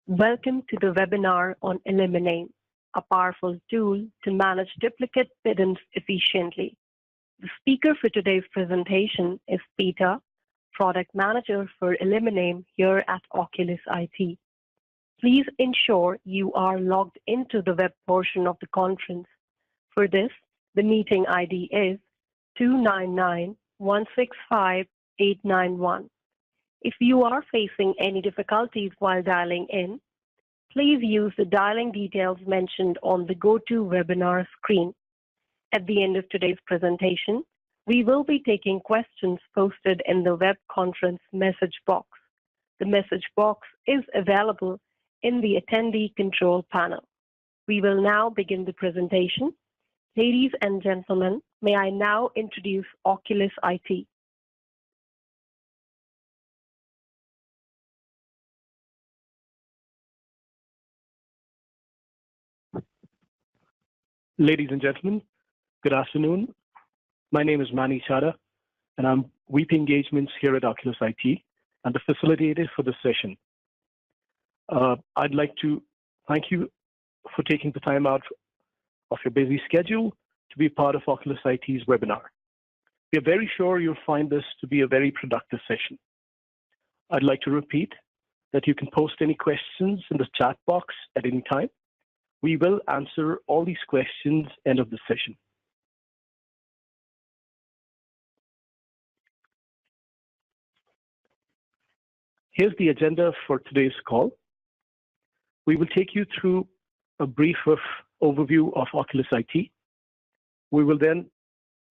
Welcome to the webinar on Eliminame, a powerful tool to manage duplicate PIDMs efficiently. The speaker for today's presentation is Peter, Product Manager for Eliminame here at Oculus IT. Please ensure you are logged into the web portion of the conference. For this, the meeting ID is 299-165-891. If you are facing any difficulties while dialing in, please use the dialing details mentioned on the GoToWebinar screen. At the end of today's presentation, we will be taking questions posted in the web conference message box. The message box is available in the attendee control panel. We will now begin the presentation. Ladies and gentlemen, may I now introduce Oculus IT. Ladies and gentlemen, good afternoon. My name is Mani Chada, and I'm VP Engagements here at Oculus IT and the facilitator for this session. I'd like to thank you for taking the time out of your busy schedule to be part of Oculus IT's webinar. We are very sure you'll find this to be a very productive session. I'd like to repeat that you can post any questions in the chat box at any time. We will answer all these questions end of the session. Here's the agenda for today's call. We will take you through a brief overview of Oculus IT. We will then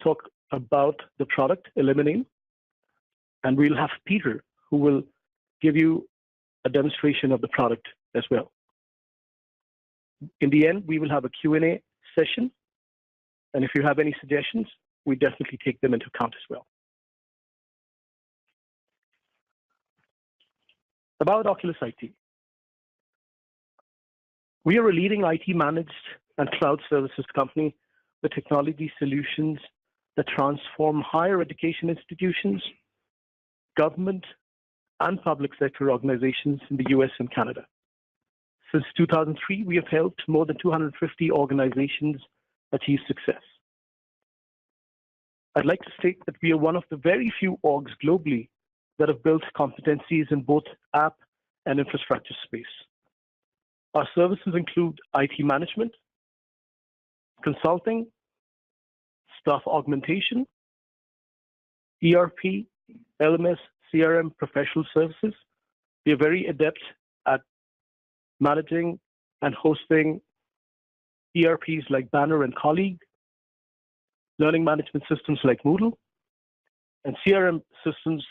talk about the product, Eliminame, and we'll have Peter, who will give you a demonstration of the product as well. In the end, we will have a Q&A session, and if you have any suggestions, we definitely take them into account as well. About Oculus IT. We are a leading IT managed and cloud services company with technology solutions that transform higher education institutions, government, and public sector organizations in the US and Canada. Since 2003, we have helped more than 250 organizations achieve success. I'd like to state that we are one of the very few orgs globally that have built competencies in both app and infrastructure space. Our services include IT management, consulting, staff augmentation, ERP, LMS, CRM, professional services. We are very adept at managing and hosting ERPs like Banner and Colleague, learning management systems like Moodle, and CRM systems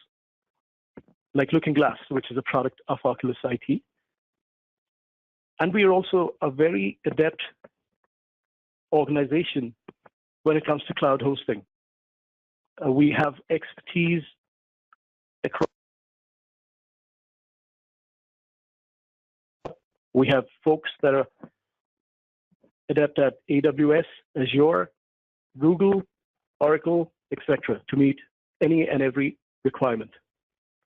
like Looking Glass, which is a product of Oculus IT. And we are also a very adept organization when it comes to cloud hosting. We have expertise across. We have folks that are adept at AWS, Azure, Google, Oracle, etc., to meet any and every requirement.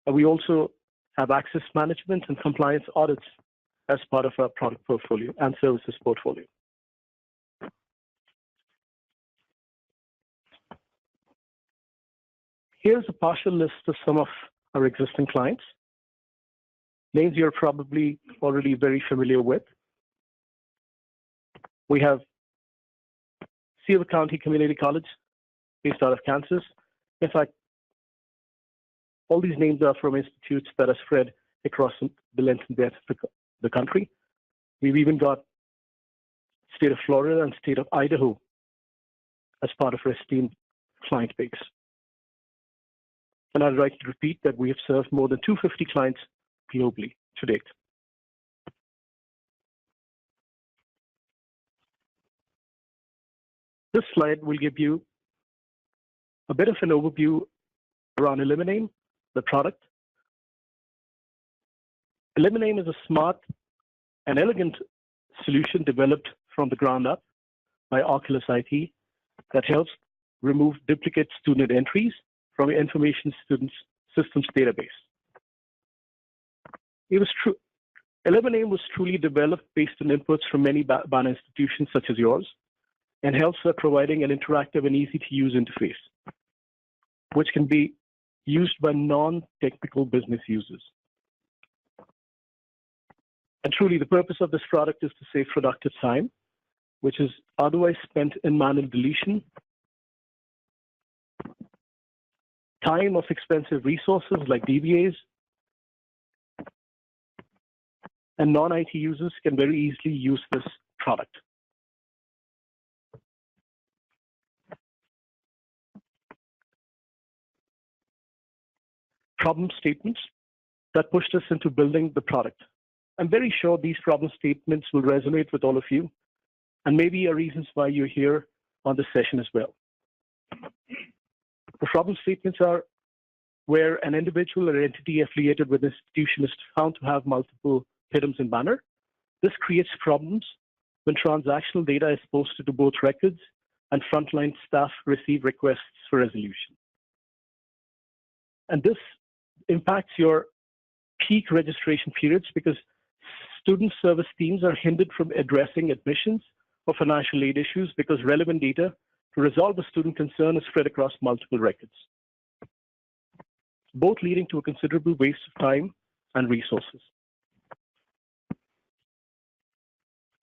And we also have access management and compliance audits as part of our product portfolio and services portfolio. Here's a partial list of some of our existing clients. Names you're probably already very familiar with. We have Seaver County Community College, based out of Kansas. In fact, all these names are from institutes that are spread across the length and breadth of the country. We've even got state of Florida and state of Idaho as part of our esteemed client base. And I'd like to repeat that we have served more than 250 clients globally to date. This slide will give you a bit of an overview around Eliminame, the product. Eliminame is a smart and elegant solution developed from the ground up by Oculus IT that helps remove duplicate student entries from your information systems database. It was Eliminame was truly developed based on inputs from many banner institutions such as yours, and helps by providing an interactive and easy-to-use interface, which can be used by non-technical business users. And truly, the purpose of this product is to save productive time, which is otherwise spent in manual deletion, time of expensive resources like DBAs, and non-IT users can very easily use this product. Problem statements that pushed us into building the product. I'm very sure these problem statements will resonate with all of you, and maybe are reasons why you're here on this session as well. The problem statements are where an individual or entity affiliated with an institution is found to have multiple PIDMs in banner. This creates problems when transactional data is posted to both records and frontline staff receive requests for resolution. And this impacts your peak registration periods because student service teams are hindered from addressing admissions or financial aid issues because relevant data to resolve a student concern is spread across multiple records, both leading to a considerable waste of time and resources.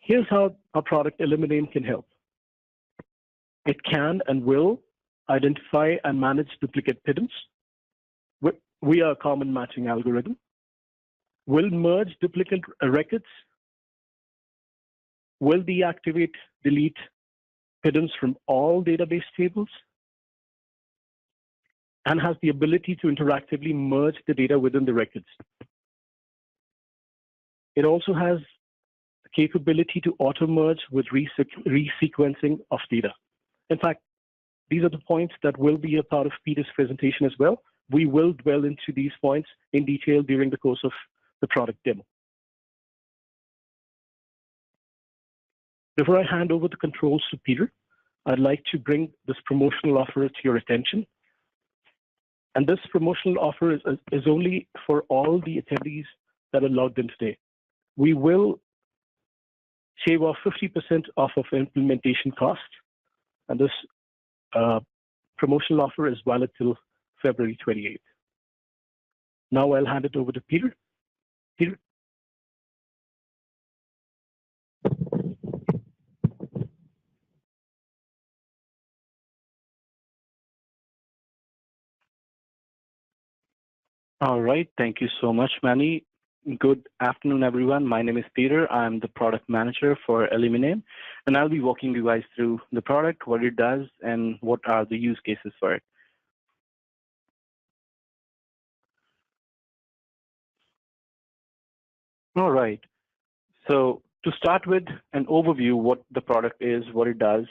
Here's how our product Eliminame can help. It can and will identify and manage duplicate PIDMs. We are a common matching algorithm. Will merge duplicate records. Will deactivate, delete PIDMs from all database tables. And has the ability to interactively merge the data within the records. It also has the capability to auto-merge with resequencing of data. In fact, these are the points that will be a part of Peter's presentation as well. We will dwell into these points in detail during the course of the product demo. Before I hand over the controls to Peter, I'd like to bring this promotional offer to your attention. And this promotional offer is only for all the attendees that are logged in today. We will shave off 50% off of implementation cost. And this promotional offer is valid till February 28th. Now I'll hand it over to Peter. Peter. All right, thank you so much, Manny. Good afternoon, everyone. My name is Peter. I'm the product manager for Eliminame, and I'll be walking you guys through the product, what it does, and what are the use cases for it. All right, so to start with an overview, what the product is, what it does.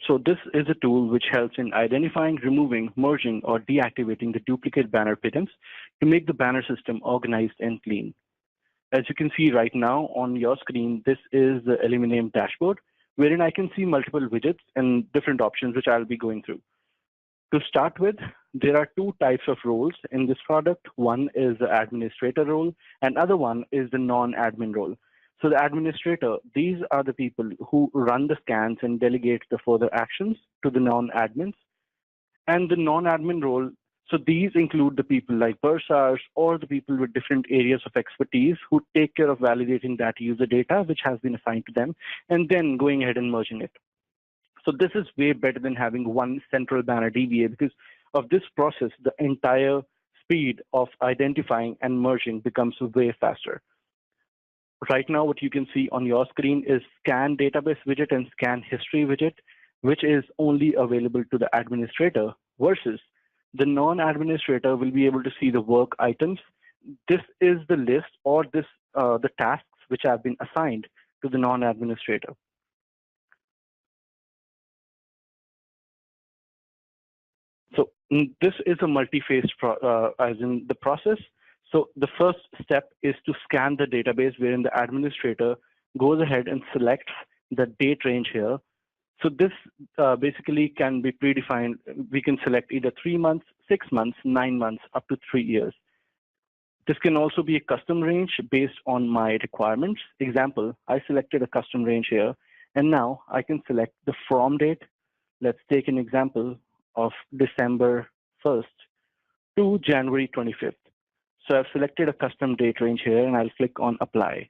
So this is a tool which helps in identifying, removing, merging, or deactivating the duplicate banner PIDMs to make the banner system organized and clean. As you can see right now on your screen, this is the Eliminame dashboard, wherein I can see multiple widgets and different options, which I'll be going through. To start with, there are two types of roles in this product. One is the administrator role, and other one is the non-admin role. So the administrator, these are the people who run the scans and delegate the further actions to the non-admins. And the non-admin role, so these include the people like bursars or the people with different areas of expertise who take care of validating that user data which has been assigned to them and then going ahead and merging it. So this is way better than having one central banner DBA because of this process, the entire speed of identifying and merging becomes way faster. Right now, what you can see on your screen is scan database widget and scan history widget, which is only available to the administrator versus the non-administrator will be able to see the work items. This is the list or the tasks which have been assigned to the non-administrator. So this is a multi-phase as in the process. So the first step is to scan the database wherein the administrator goes ahead and selects the date range here. So this basically can be predefined. We can select either 3 months, 6 months, 9 months, up to 3 years. This can also be a custom range based on my requirements. Example, I selected a custom range here, and now I can select the from date. Let's take an example of December 1st to January 25th. So I've selected a custom date range here, and I'll click on apply.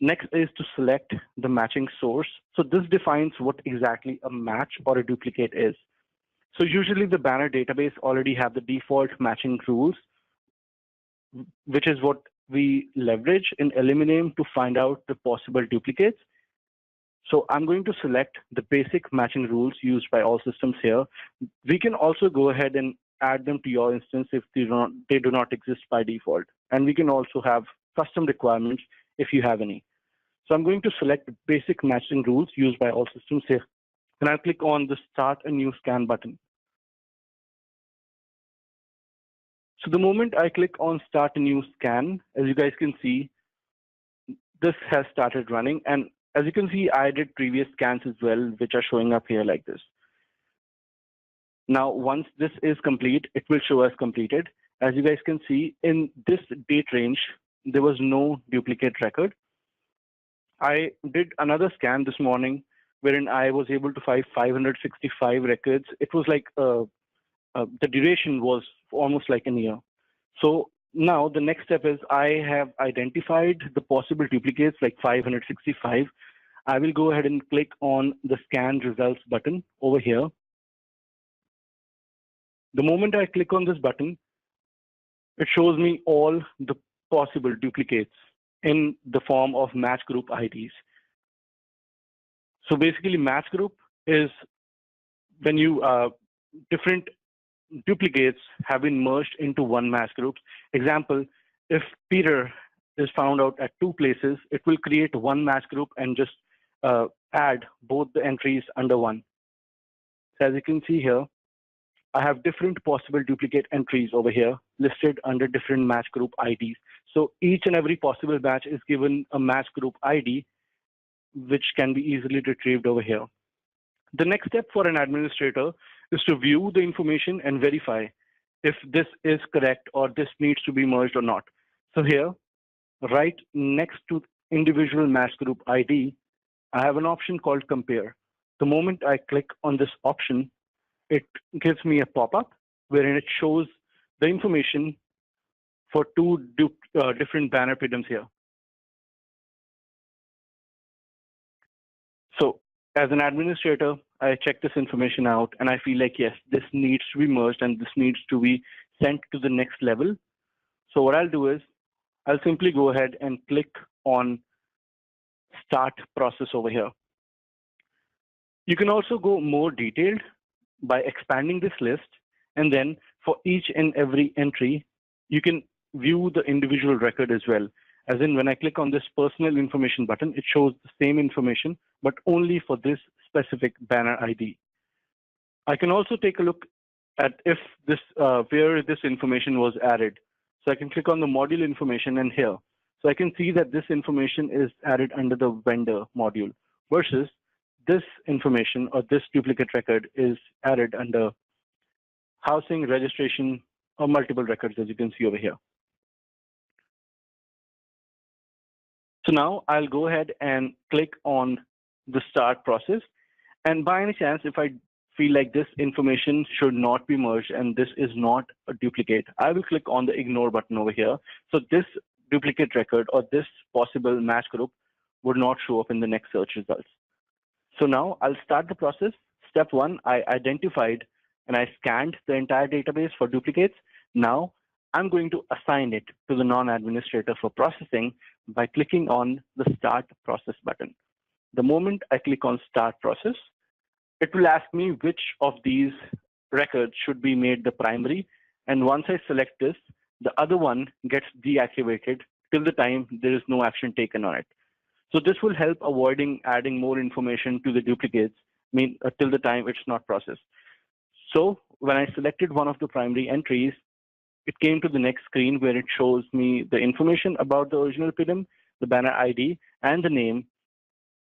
Next is to select the matching source. So this defines what exactly a match or a duplicate is. So usually the banner database already have the default matching rules, which is what we leverage in Eliminame to find out the possible duplicates. So I'm going to select the basic matching rules used by all systems here. We can also go ahead and add them to your instance if they do not exist by default. And we can also have custom requirements if you have any. So I'm going to select the basic matching rules used by all systems here. And I'll click on the Start a New Scan button. So the moment I click on Start a New Scan, as you guys can see, this has started running. And as you can see, I did previous scans as well, which are showing up here like this. Now, once this is complete, it will show as completed. As you guys can see, in this date range, there was no duplicate record. I did another scan this morning, wherein I was able to find 565 records. It was like the duration was almost like a year. So now the next step is I have identified the possible duplicates like 565. I will go ahead and click on the scan results button over here. The moment I click on this button, it shows me all the possible duplicates in the form of match group IDs. So basically match group is when you different duplicates have been merged into one match group. Example, if Peter is found out at two places, it will create one match group and just add both the entries under one. So as you can see here, I have different possible duplicate entries over here listed under different match group IDs. So each and every possible match is given a match group ID, which can be easily retrieved over here. The next step for an administrator is to view the information and verify if this is correct or this needs to be merged or not. So here, right next to individual match group ID, I have an option called compare. The moment I click on this option, it gives me a pop-up wherein it shows the information for two different banner PIDMs here. So as an administrator, I check this information out and I feel like, yes, this needs to be merged and this needs to be sent to the next level. So what I'll do is I'll simply go ahead and click on Start Process over here. You can also go more detailed by expanding this list, and then for each and every entry, you can view the individual record as well. As in, when I click on this personal information button, it shows the same information, but only for this specific banner ID. I can also take a look at if this where this information was added. So I can click on the module information and here. So I can see that this information is added under the vendor module versus this information or this duplicate record is added under housing, registration, or multiple records, as you can see over here. So now I'll go ahead and click on the Start Process. And by any chance, if I feel like this information should not be merged and this is not a duplicate, I will click on the Ignore button over here. So this duplicate record or this possible match group would not show up in the next search results. So now I'll start the process. Step one, I identified and I scanned the entire database for duplicates. Now I'm going to assign it to the non-administrator for processing by clicking on the Start Process button. The moment I click on Start Process, it will ask me which of these records should be made the primary. And once I select this, the other one gets deactivated till the time there is no action taken on it. So this will help avoiding adding more information to the duplicates till the time it's not processed. So when I selected one of the primary entries, it came to the next screen where it shows me the information about the original PIDM, the banner ID, and the name.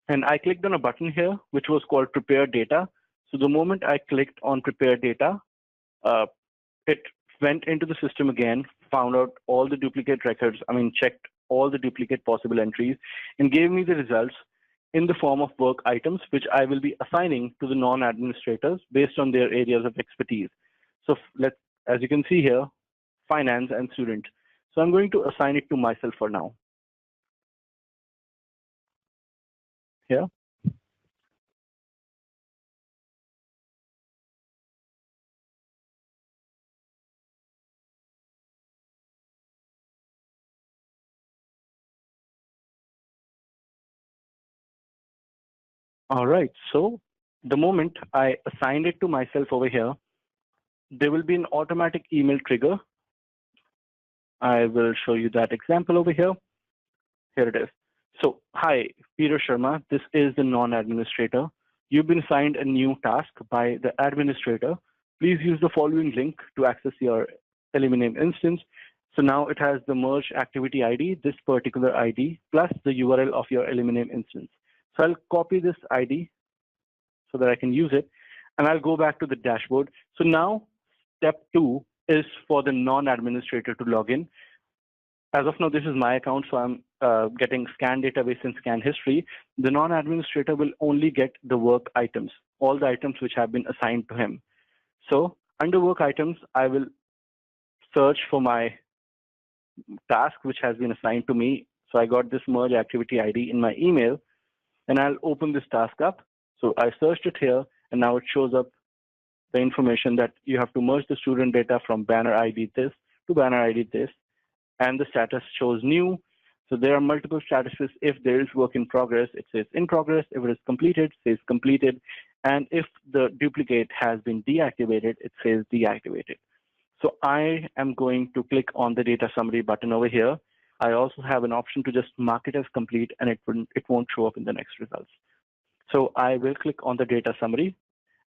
And I clicked on a button here, which was called Prepare Data. So the moment I clicked on Prepare Data, it went into the system again, found out all the duplicate records, checked all the duplicate possible entries, and gave me the results in the form of work items, which I will be assigning to the non-administrators based on their areas of expertise. So as you can see here, finance and student. So I'm going to assign it to myself for now. Here. All right, so the moment I assigned it to myself over here, there will be an automatic email trigger. I will show you that example over here. Here it is. So, hi, Peter Sharma. This is the non-administrator. You've been assigned a new task by the administrator. Please use the following link to access your Eliminame instance. So now it has the merge activity ID, this particular ID, plus the URL of your Eliminame instance. So I'll copy this ID so that I can use it, and I'll go back to the dashboard. So now step 2 is for the non-administrator to log in. As of now, this is my account, so I'm getting scan database and scan history. The non-administrator will only get the work items, all the items which have been assigned to him. So under work items, I will search for my task which has been assigned to me. So I got this merge activity ID in my email, and I'll open this task up. So I searched it here, and now it shows up the information that you have to merge the student data from banner ID this to banner ID this, and the status shows new. So there are multiple statuses. If there is work in progress, it says in progress. If it is completed, it says completed. And if the duplicate has been deactivated, it says deactivated. So I am going to click on the data summary button over here. I also have an option to just mark it as complete, and it won't show up in the next results. So I will click on the data summary.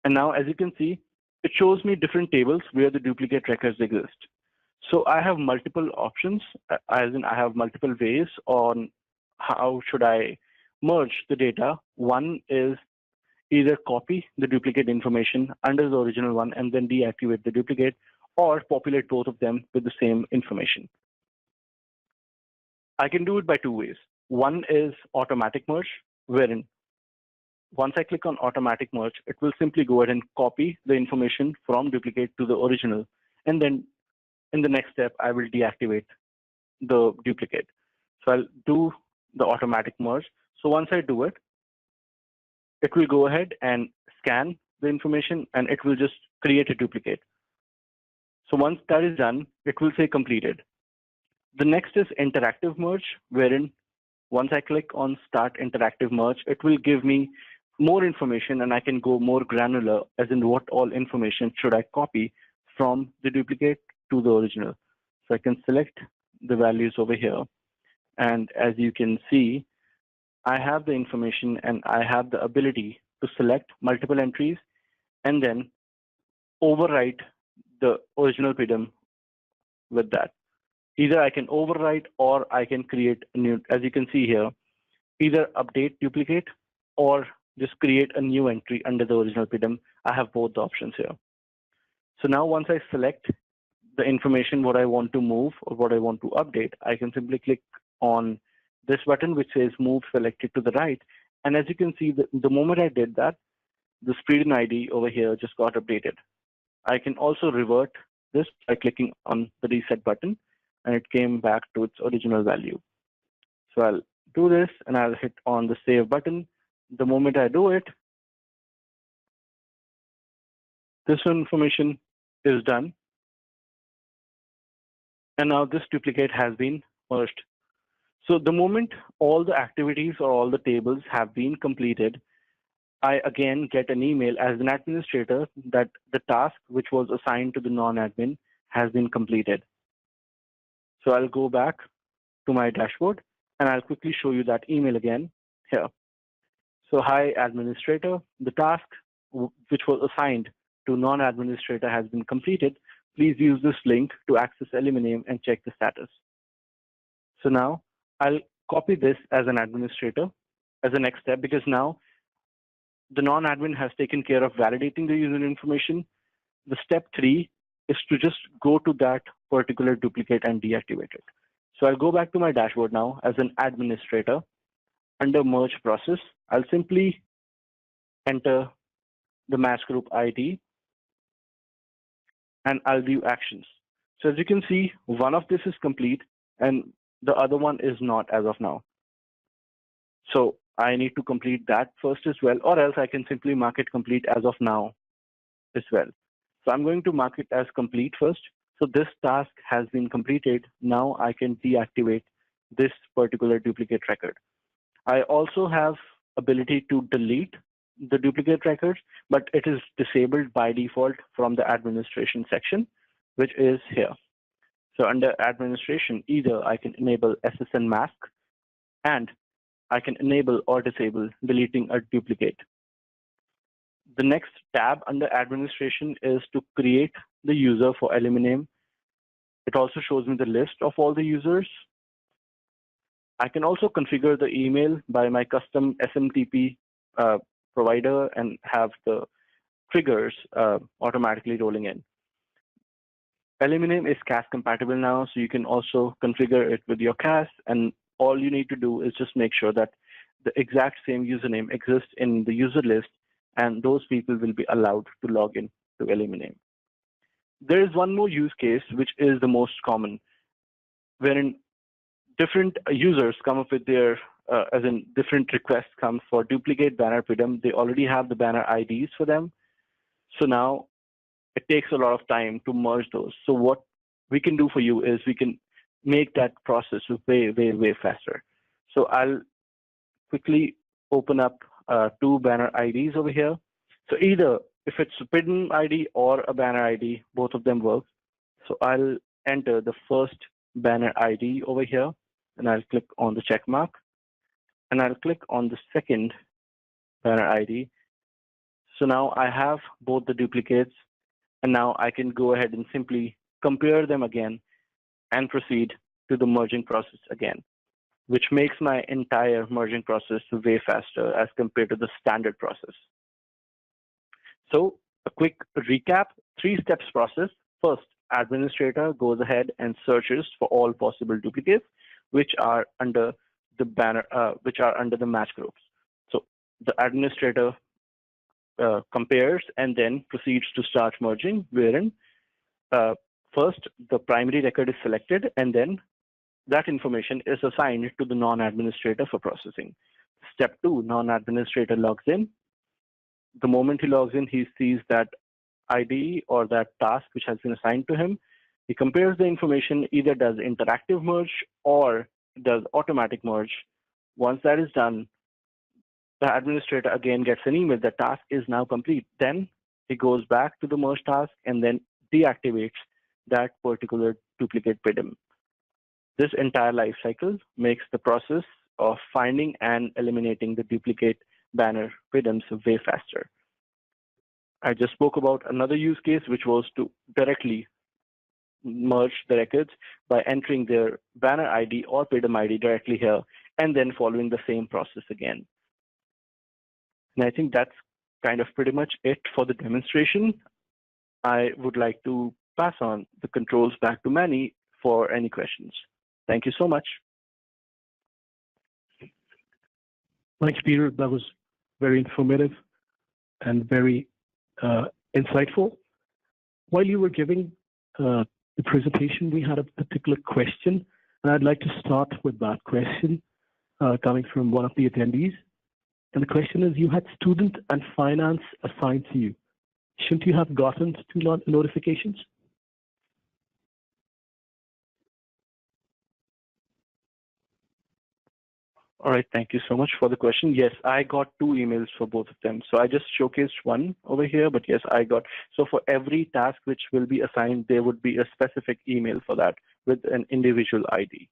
And now, as you can see, it shows me different tables where the duplicate records exist. So I have multiple options, as in I have multiple ways on how should I merge the data. One is either copy the duplicate information under the original one and then deactivate the duplicate, or populate both of them with the same information. I can do it by two ways. One is automatic merge, wherein once I click on automatic merge, it will simply go ahead and copy the information from duplicate to the original. And then in the next step, I will deactivate the duplicate. So I'll do the automatic merge. So once I do it, it will go ahead and scan the information, and it will just create a duplicate. So once that is done, it will say completed. The next is interactive merge, wherein once I click on start interactive merge, it will give me more information, and I can go more granular, as in what all information should I copy from the duplicate to the original. So I can select the values over here. And as you can see, I have the information and I have the ability to select multiple entries and then overwrite the original PIDM with that. Either I can overwrite or I can create a new, as you can see here, either update duplicate or just create a new entry under the original PIDM. I have both the options here. So now once I select the information, what I want to move or what I want to update, I can simply click on this button which says move selected to the right. And as you can see, the moment I did that, the student ID over here just got updated. I can also revert this by clicking on the reset button, and it came back to its original value. So I'll do this and I'll hit on the save button. The moment I do it, this information is done. And now this duplicate has been merged. So the moment all the activities or all the tables have been completed, I again get an email as an administrator that the task which was assigned to the non-admin has been completed. So I'll go back to my dashboard and I'll quickly show you that email again here. So hi administrator, the task which was assigned to non-administrator has been completed. Please use this link to access Eliminame and check the status. So now I'll copy this as an administrator as a next step, because now the non-admin has taken care of validating the user information. The step 3 is to just go to that particular duplicate and deactivate it. So I'll go back to my dashboard now as an administrator. Under merge process, I'll simply enter the match group ID and I'll view actions. So as you can see, one of this is complete and the other one is not as of now. So I need to complete that first as well, or else I can simply mark it complete as of now as well. So I'm going to mark it as complete first. So this task has been completed. Now I can deactivate this particular duplicate record. I also have ability to delete the duplicate records, but it is disabled by default from the administration section, which is here. So under administration, either I can enable SSN mask and I can enable or disable deleting a duplicate. The next tab under administration is to create the user for Eliminame. It also shows me the list of all the users. I can also configure the email by my custom SMTP provider and have the triggers automatically rolling in. Eliminame is CAS compatible now, so you can also configure it with your CAS, and all you need to do is just make sure that the exact same username exists in the user list, and those people will be allowed to log in to Eliminame. There is one more use case, which is the most common, wherein different users come up with their, as in different requests come for duplicate banner PIDM. They already have the banner IDs for them. So now it takes a lot of time to merge those. So what we can do for you is we can make that process way, way, way faster. So I'll quickly open up two banner IDs over here. So either if it's a PIDM ID or a banner ID, both of them work. So I'll enter the first banner ID over here, and I'll click on the check mark, and I'll click on the second banner ID. So now I have both the duplicates, and now I can go ahead and simply compare them again and proceed to the merging process again, which makes my entire merging process way faster as compared to the standard process. So a quick recap, 3 steps process. First, administrator goes ahead and searches for all possible duplicates, which are under the banner, which are under the match groups. So the administrator compares and then proceeds to start merging, wherein first the primary record is selected, and then that information is assigned to the non-administrator for processing. Step 2, non-administrator logs in. The moment he logs in, he sees that ID or that task which has been assigned to him. He compares the information, either does interactive merge or does automatic merge. Once that is done, the administrator again gets an email that task is now complete. Then he goes back to the merge task and then deactivates that particular duplicate PIDM. This entire life cycle makes the process of finding and eliminating the duplicate banner PIDMs way faster. I just spoke about another use case, which was to directly merge the records by entering their banner ID or PIDM ID directly here, and then following the same process again. And I think that's kind of pretty much it for the demonstration. I would like to pass on the controls back to Manny for any questions. Thank you so much. Thanks, Peter. That was very informative and very insightful. While you were giving the presentation, we had a particular question, and I'd like to start with that question coming from one of the attendees. And the question is, you had student and finance assigned to you. Shouldn't you have gotten 2 notifications? All right, thank you so much for the question. Yes, I got 2 emails for both of them. So I just showcased one over here, but yes, I got. So for every task which will be assigned, there would be a specific email for that with an individual ID.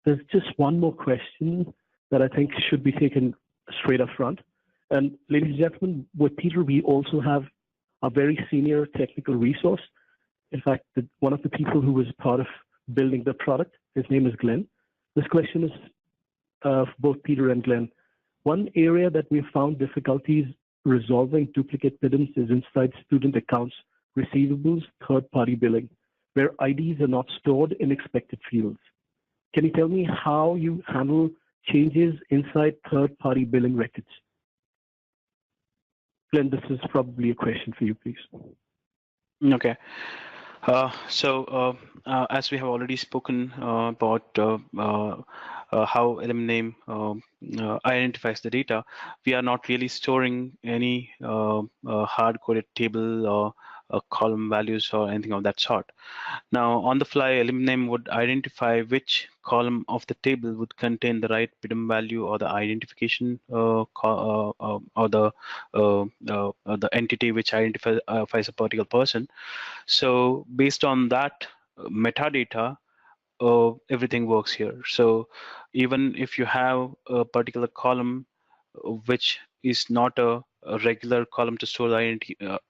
There's just one more question that I think should be taken straight up front. And ladies and gentlemen, with Peter, we also have a very senior technical resource. In fact, one of the people who was part of building the product, his name is Glenn. This question is for both Peter and Glenn. One area that we found difficulties resolving duplicate PIDMs is inside student accounts, receivables, third-party billing, where IDs are not stored in expected fields. Can you tell me how you handle changes inside third-party billing records? Glenn, this is probably a question for you, please. Okay. As we have already spoken about how Eliminame identifies the data, we are not really storing any hard-coded table or column values or anything of that sort. Now, on the fly, Eliminame would identify which column of the table would contain the right PIDM value or the identification or the entity which identifies a particular person. So based on that metadata, everything works here. So even if you have a particular column which is not a regular column to store the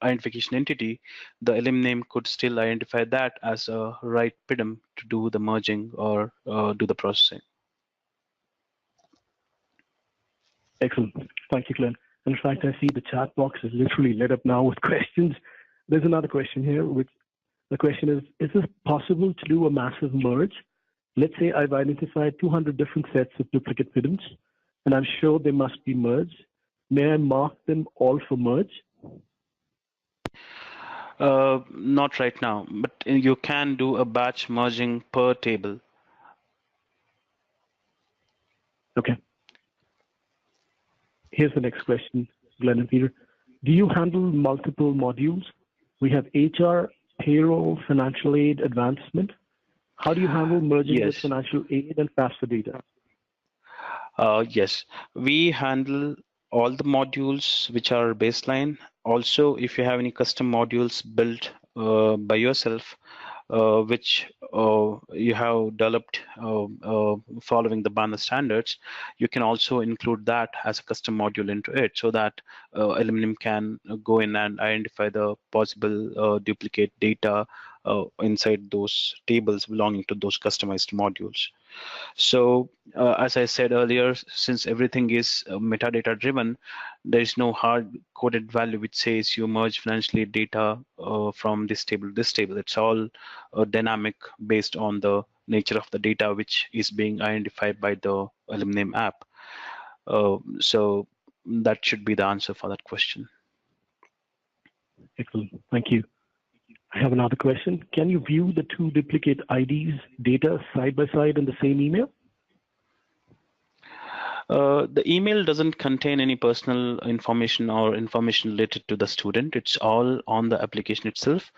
identification entity, the Eliminame could still identify that as a right PIDM to do the merging or do the processing. Excellent. Thank you, Glenn. In fact, I see the chat box is literally lit up now with questions. There's another question here, which the question is this possible to do a massive merge? Let's say I've identified 200 different sets of duplicate PIDMs, and I'm sure they must be merged. May I mark them all for merge? Not right now, but you can do a batch merging per table. Okay. Here's the next question, Glenn and Peter. Do you handle multiple modules? We have HR, payroll, financial aid, advancement. How do you handle merging with financial aid and FAFSA data? Yes, we handle all the modules which are baseline. Also, if you have any custom modules built by yourself, which you have developed following the banner standards, you can also include that as a custom module into it, so that Eliminame can go in and identify the possible duplicate data inside those tables belonging to those customized modules. So as I said earlier, since everything is metadata driven, there is no hard coded value which says you merge financial aid data from this table to this table. It's all dynamic based on the nature of the data which is being identified by the Eliminame app. So that should be the answer for that question. Excellent. Thank you. I have another question. Can you view the two duplicate IDs data side by side in the same email? The email doesn't contain any personal information or information related to the student. It's all on the application itself.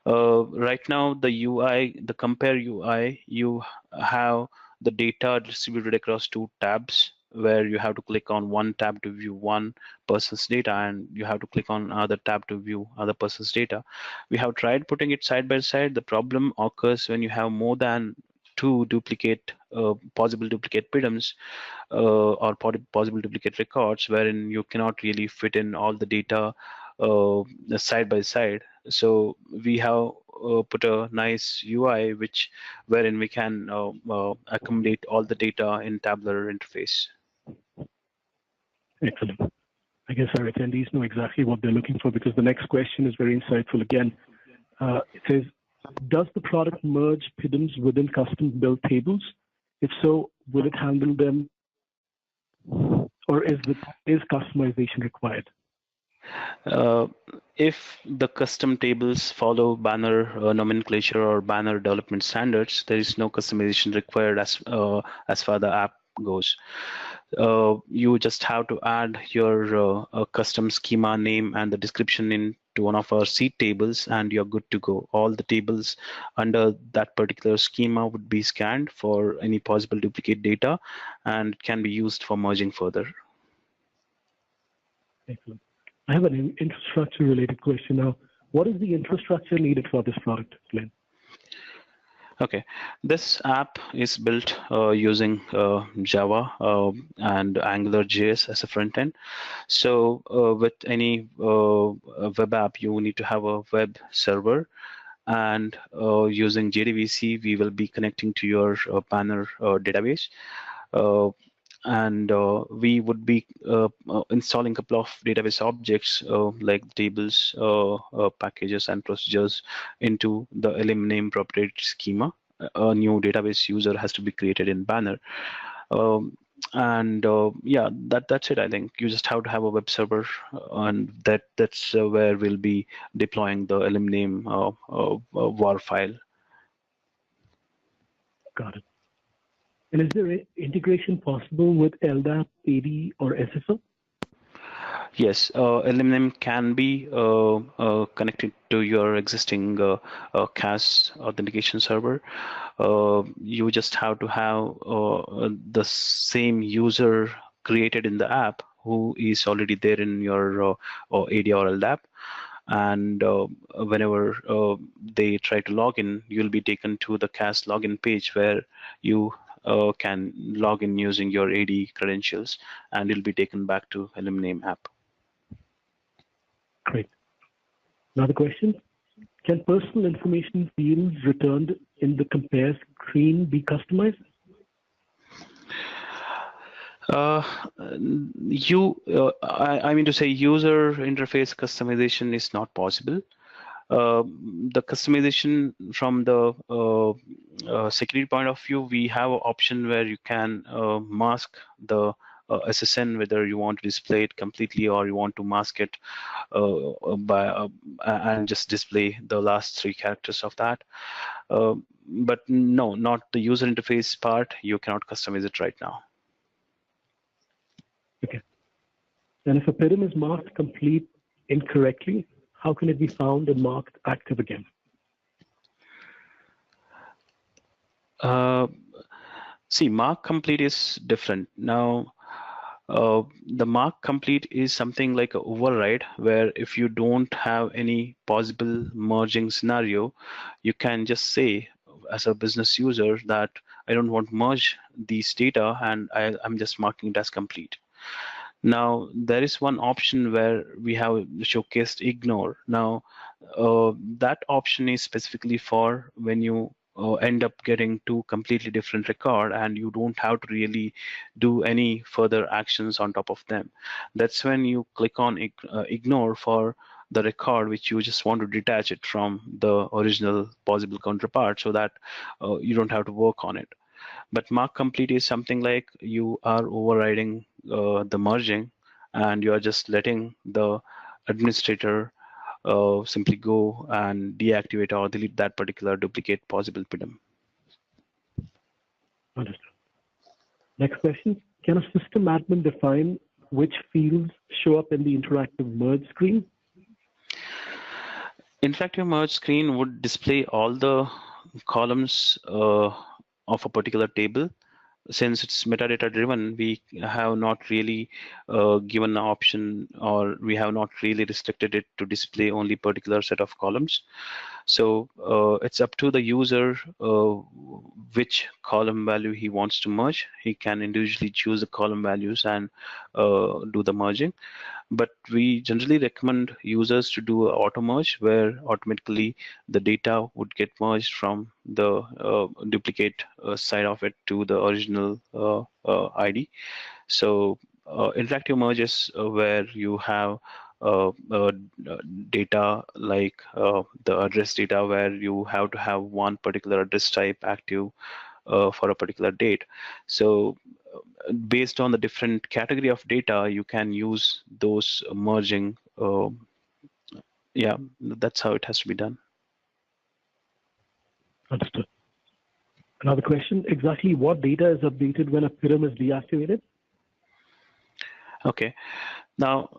Right now, the UI, the compare UI, you have the data distributed across two tabs, where you have to click on one tab to view one person's data, and you have to click on another tab to view other person's data. We have tried putting it side by side. The problem occurs when you have more than two duplicate, possible duplicate PIDMs or possible duplicate records, wherein you cannot really fit in all the data side by side. So we have put a nice UI wherein we can accommodate all the data in tabular interface. Excellent. I guess our attendees know exactly what they're looking for, because the next question is very insightful again. It says, does the product merge PIDMs within custom built tables? If so, will it handle them, or is customization required? If the custom tables follow banner nomenclature or banner development standards, there is no customization required as far the app goes. You just have to add your custom schema name and the description into one of our seed tables, and you're good to go. All the tables under that particular schema would be scanned for any possible duplicate data and can be used for merging further. Excellent. I have an infrastructure related question now. What is the infrastructure needed for this product, Glenn? Okay, this app is built using Java and AngularJS as a front end. So with any web app, you need to have a web server, and using JDBC, we will be connecting to your banner database. And we would be installing a couple of database objects like tables, packages, and procedures into the Eliminame proprietary schema. A new database user has to be created in Banner. And yeah, that's it. I think you just have to have a web server, and that's where we'll be deploying the Eliminame var file. Got it. And is there integration possible with LDAP, AD, or SSO? Yes, Eliminame can be connected to your existing CAS authentication server. You just have to have the same user created in the app who is already there in your AD or LDAP. And whenever they try to log in, you'll be taken to the CAS login page where you can log in using your AD credentials, and you'll be taken back to Eliminame app. Great. Another question. Can personal information fields returned in the compare screen be customized? I mean to say, user interface customization is not possible. The customization from the security point of view, we have an option where you can mask the SSN, whether you want to display it completely or you want to mask it and just display the last 3 characters of that. But no, not the user interface part. You cannot customize it right now. Okay. And if a PIDM is marked complete incorrectly, how can it be found and marked active again? See, mark complete is different. Now, the mark complete is something like an override, where if you don't have any possible merging scenario, you can just say as a business user that I don't want to merge these data, and I'm just marking it as complete. Now, there is one option where we have showcased ignore. Now, that option is specifically for when you end up getting 2 completely different record and you don't have to really do any further actions on top of them. That's when you click on ignore for the record which you just want to detach it from the original possible counterpart, so that you don't have to work on it. But mark complete is something like you are overriding the merging, and you are just letting the administrator simply go and deactivate or delete that particular duplicate possible PIDM. Understood. Next question. Can a system admin define which fields show up in the interactive merge screen? Interactive merge screen would display all the columns of a particular table. Since it's metadata driven, we have not really given an option, or we have not really restricted it to display only particular set of columns. So it's up to the user which column value he wants to merge. He can individually choose the column values and do the merging. But we generally recommend users to do auto merge, where automatically the data would get merged from the duplicate side of it to the original ID. So interactive merge is where you have data like the address data, where you have to have one particular address type active for a particular date. So based on the different category of data, you can use those merging. Yeah, that's how it has to be done. Understood. Another question. Exactly what data is updated when a PIDM is deactivated? Okay. Now,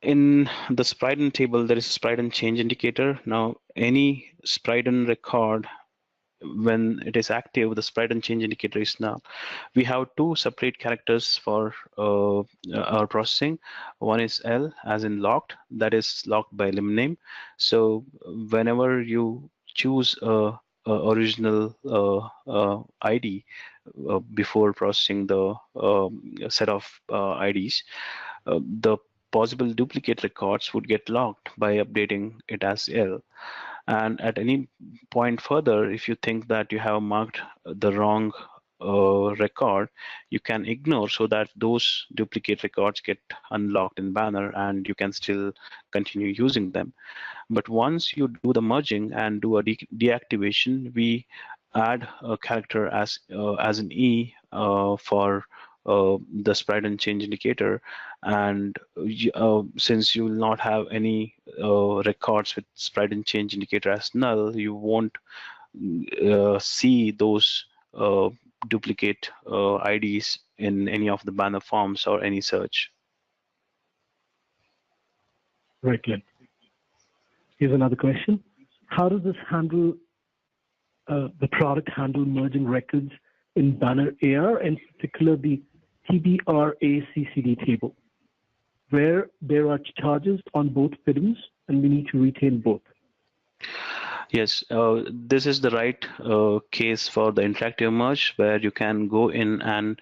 in the Spriden table, there is a Spriden change indicator. Now, any Spriden record, when it is active, the Spriden change indicator is null. We have 2 separate characters for our processing. One is L, as in locked, that is locked by Eliminame. So whenever you choose a original ID before processing the set of IDs, the possible duplicate records would get locked by updating it as L. And at any point further, if you think that you have marked the wrong record, you can ignore so that those duplicate records get unlocked in Banner and you can still continue using them. But once you do the merging and do a deactivation, we add a character as an E for the sprite and change indicator, and since you will not have any records with sprite and change indicator as null, you won't see those duplicate IDs in any of the Banner forms or any search. Right, Glenn. Here's another question. How does this handle, the product handle merging records in Banner AR, in particular the TBRACCD table, where there are charges on both PIDMs and we need to retain both? Yes, this is the right case for the interactive merge, where you can go in and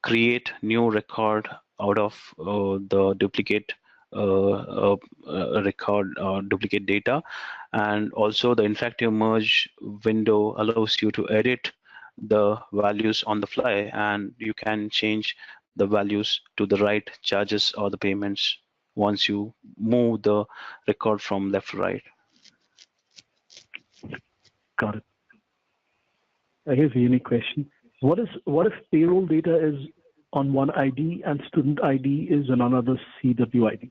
create new record out of the duplicate record or duplicate data. And also the interactive merge window allows you to edit the values on the fly, and you can change the values to the right charges or the payments once you move the record from left to right. Got it. Here's a unique question. What if payroll data is on one ID and student ID is on another CWID?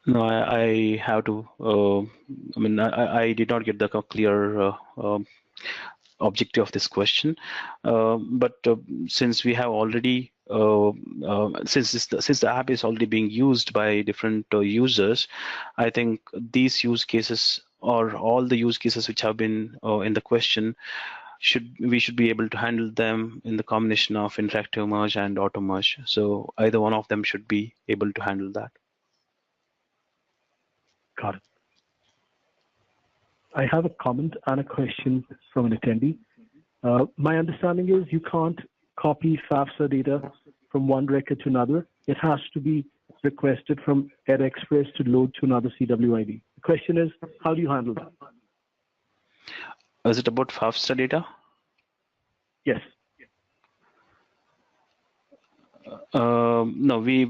No, I have to. I mean, I did not get the clear objective of this question, but since we have already, since the app is already being used by different users, I think these use cases or all the use cases which have been in the question we should be able to handle them in the combination of interactive merge and auto merge. So either one of them should be able to handle that. Got it. I have a comment and a question from an attendee. My understanding is you can't copy FAFSA data from one record to another. It has to be requested from EdExpress to load to another CWID. The question is, how do you handle that? Is it about FAFSA data? Yes. No, we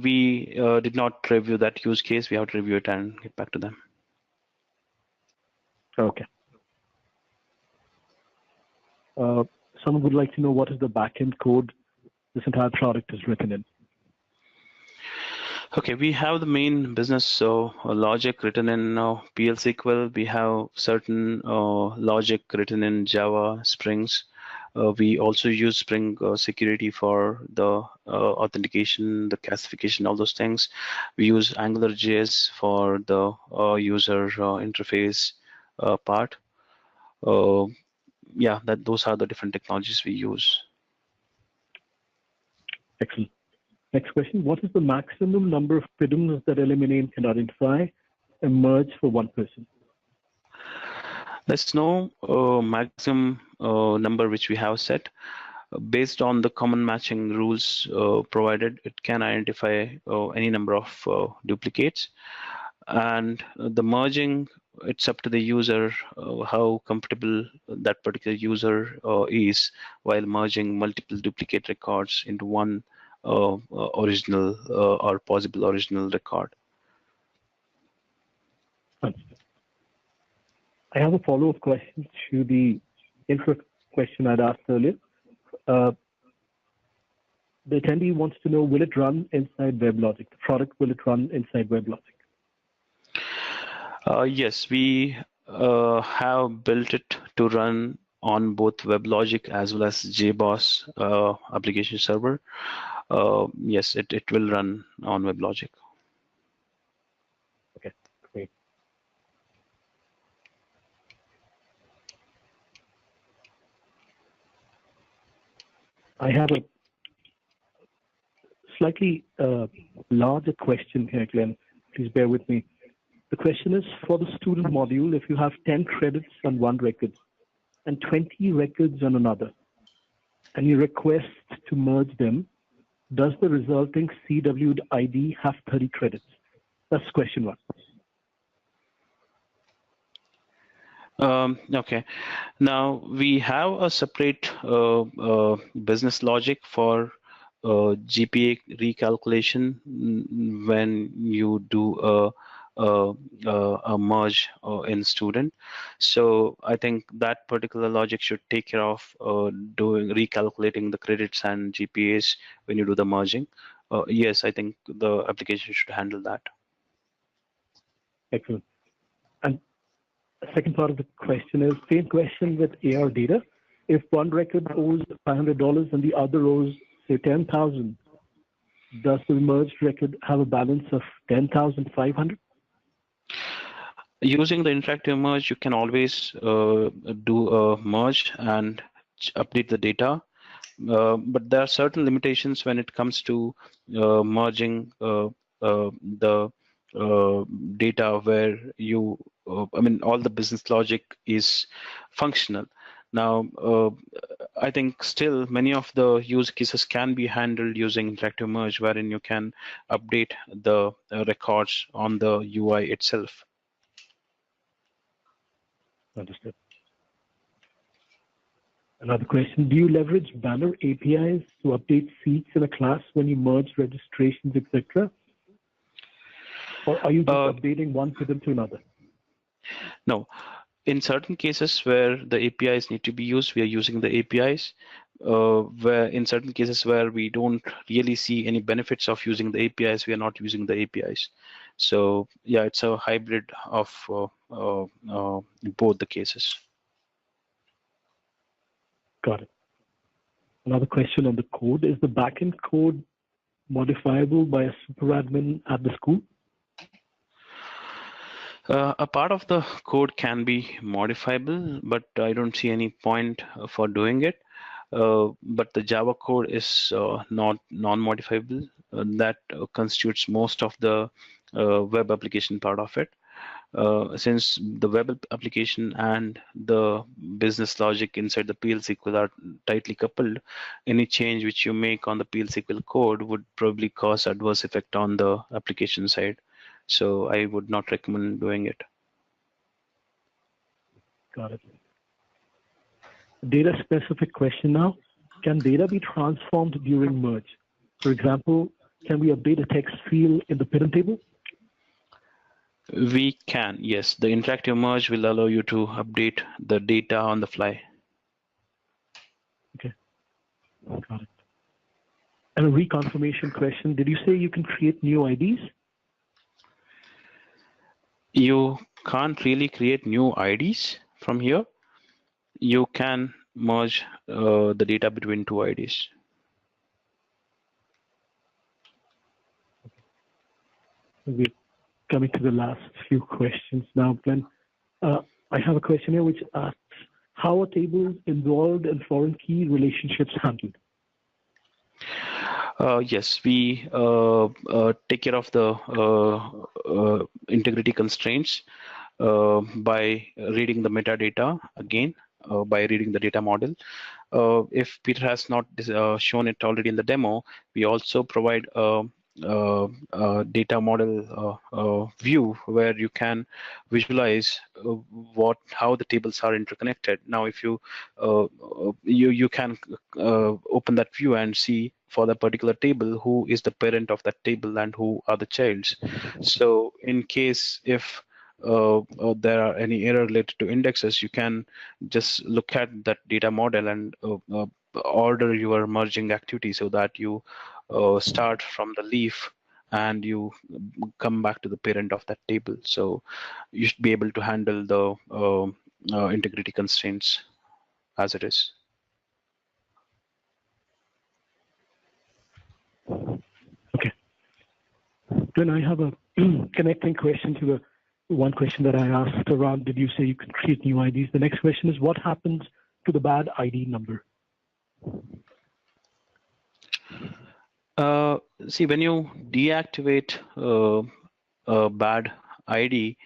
did not review that use case. We have to review it and get back to them. Okay. Someone would like to know what is the backend code this entire product is written in. Okay, we have the main business logic written in PL SQL. We have certain logic written in Java, Springs. We also use Spring security for the authentication, the classification, all those things. We use AngularJS for the user interface part. Yeah, those are the different technologies we use. Excellent. Next question. What is the maximum number of PIDMs that Eliminame can identify and merge for one person? There's no maximum number which we have set. Based on the common matching rules provided, it can identify any number of duplicates. And the merging, it's up to the user how comfortable that particular user is while merging multiple duplicate records into one original or possible original record. I have a follow-up question to the intro question I'd asked earlier. The attendee wants to know, will it run inside WebLogic? The product, will it run inside WebLogic? Yes, we have built it to run on both WebLogic as well as JBoss application server. Yes, it will run on WebLogic. Okay, great. I have a slightly larger question here, Glenn. Please bear with me. The question is, for the student module, if you have 10 credits on one record and 20 records on another, and you request to merge them, does the resulting CWID have 30 credits? That's question one. Okay. Now we have a separate business logic for GPA recalculation when you do a merge in student. So I think that particular logic should take care of doing recalculating the credits and GPAs when you do the merging. Yes, I think the application should handle that. Excellent. And the second part of the question is same question with AR data. If one record owes $500 and the other owes, say, 10,000, does the merged record have a balance of 10,500? Using the interactive merge, you can always do a merge and update the data. But there are certain limitations when it comes to merging the data where you, I mean, all the business logic is functional. Now, I think still many of the use cases can be handled using interactive merge, wherein you can update the records on the UI itself. Understood. Another question, do you leverage banner APIs to update seats in a class when you merge registrations, etc.? Or are you just updating one PIDM to another? No. In certain cases where the APIs need to be used, we are using the APIs. Where in certain cases where we don't really see any benefits of using the APIs, we are not using the APIs. So yeah, it's a hybrid of both the cases. Got it. Another question on the code, is the backend code modifiable by a super admin at the school? A part of the code can be modifiable, but I don't see any point for doing it. But the Java code is not non-modifiable. That constitutes most of the web application part of it. Since the web application and the business logic inside the PL SQL are tightly coupled, any change which you make on the PL SQL code would probably cause adverse effect on the application side. So I would not recommend doing it. Got it. Data specific question now. Can data be transformed during merge? For example, can we update a text field in the PIDM table? We can, yes. The interactive merge will allow you to update the data on the fly. Okay, got it. And a reconfirmation question, did you say you can create new IDs? You can't really create new IDs from here. You can merge the data between two IDs. We're coming to the last few questions now, Glenn. I have a question here which asks, how are tables involved in foreign key relationships handled? Yes, we take care of the integrity constraints by reading the metadata again, by reading the data model. If Peter has not shown it already in the demo, we also provide a data model view where you can visualize how the tables are interconnected. Now, if you you can open that view and see for the particular table who is the parent of that table and who are the childs. So in case if there are any error related to indexes, you can just look at that data model and order your merging activity so that you start from the leaf and you come back to the parent of that table. So you should be able to handle the integrity constraints as it is. Okay. Then I have a connecting question to the one question that I asked around, did you say you can create new IDs? The next question is, what happens to the bad ID number? See, when you deactivate a bad ID,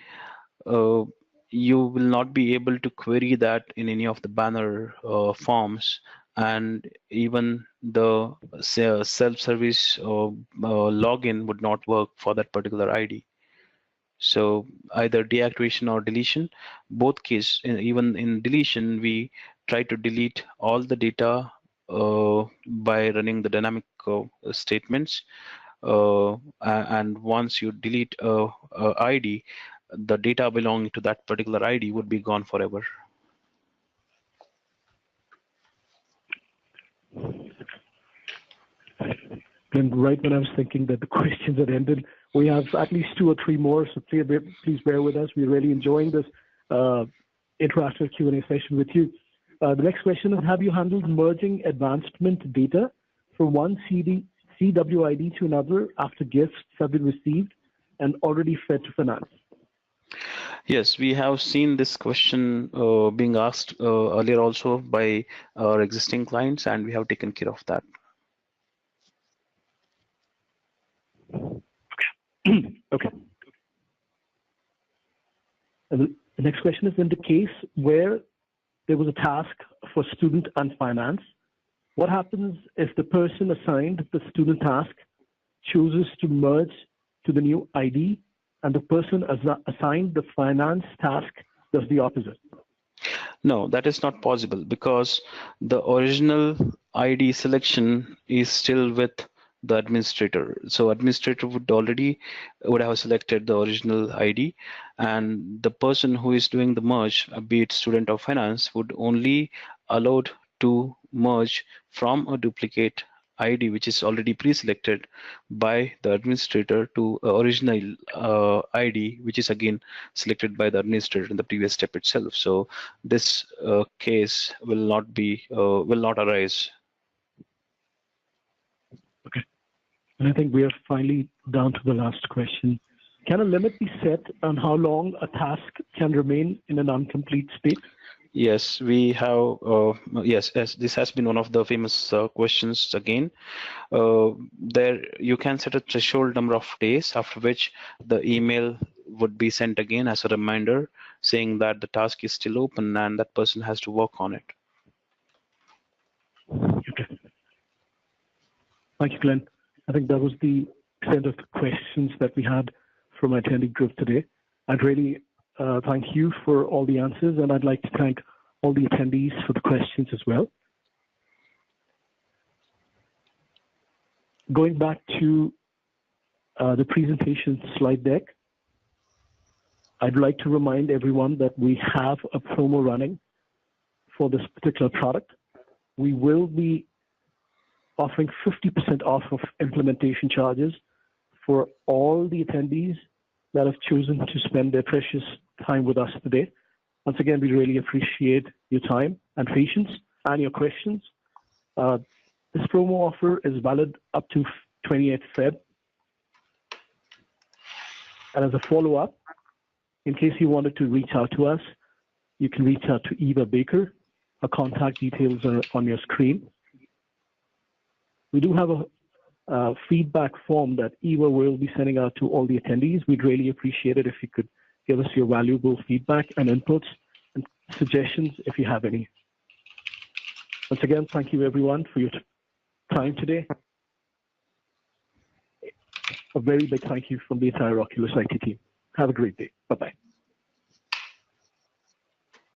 you will not be able to query that in any of the banner forms, and even the self-service login would not work for that particular ID. So either deactivation or deletion. Both case, even in deletion, we try to delete all the data by running the dynamic statements. And once you delete ID, the data belonging to that particular ID would be gone forever. And right when I was thinking that the questions had ended, we have at least 2 or 3 more, so please bear with us. We're really enjoying this interactive Q&A session with you. The next question is, have you handled merging advancement data from one CWID to another after gifts have been received and already fed to finance? Yes, we have seen this question being asked earlier also by our existing clients, and we have taken care of that. Okay. And the next question is, in the case where there was a task for student and finance, what happens if the person assigned the student task chooses to merge to the new ID and the person assigned the finance task does the opposite? No, that is not possible because the original ID selection is still with the administrator. So administrator would have selected the original ID, and the person who is doing the merge, be it student or finance, would only allowed to merge from a duplicate ID which is already pre-selected by the administrator to original ID which is again selected by the administrator in the previous step itself. So this case will not arise. Okay. And I think we are finally down to the last question. Can a limit be set on how long a task can remain in an incomplete state? Yes, we have. Yes, this has been one of the famous questions again. There, you can set a threshold number of days after which the email would be sent again as a reminder saying that the task is still open and that person has to work on it. Okay. Thank you, Glenn. I think that was the extent of the questions that we had from our attendee group today. I'd really thank you for all the answers, and I'd like to thank all the attendees for the questions as well. Going back to the presentation slide deck, I'd like to remind everyone that we have a promo running for this particular product. We will be offering 50% off of implementation charges for all the attendees that have chosen to spend their precious time with us today. Once again, we really appreciate your time and patience and your questions. This promo offer is valid up to 28th Feb. And as a follow-up, in case you wanted to reach out to us, you can reach out to Eva Baker. Her contact details are on your screen. We do have a feedback form that Eva will be sending out to all the attendees. We'd really appreciate it if you could give us your valuable feedback and inputs and suggestions if you have any. Once again, thank you everyone for your time today. A very big thank you from the entire Oculus IT team. Have a great day. Bye-bye.